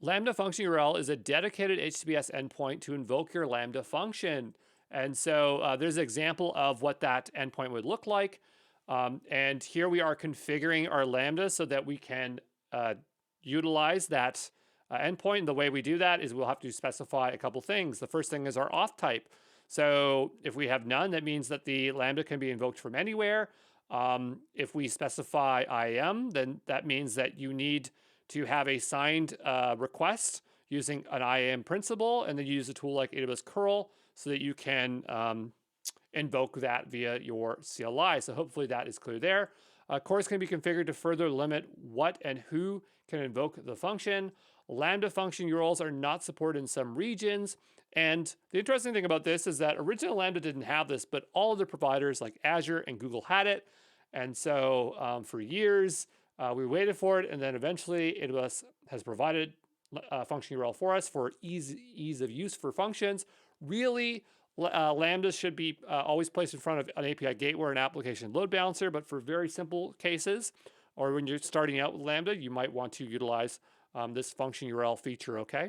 Lambda function URL is a dedicated HTTPS endpoint to invoke your Lambda function. And so there's an example of what that endpoint would look like. And here we are configuring our Lambda so that we can utilize that endpoint. The way we do that is we'll have to specify a couple things. The first thing is our auth type. So if we have none, that means that the Lambda can be invoked from anywhere. If we specify IAM, then that means that you need to have a signed request using an IAM principal, and then use a tool like AWS curl so that you can invoke that via your CLI. So hopefully that is clear there. Cores can be configured to further limit what and who can invoke the function. Lambda function URLs are not supported in some regions. And the interesting thing about this is that original Lambda didn't have this, but all of the providers like Azure and Google had it. And so for years, we waited for it, and then eventually AWS has provided function URL for us for ease of use for functions. Really, Lambdas should be always placed in front of an API gateway or an application load balancer, but for very simple cases, or when you're starting out with Lambda, you might want to utilize this function URL feature, okay?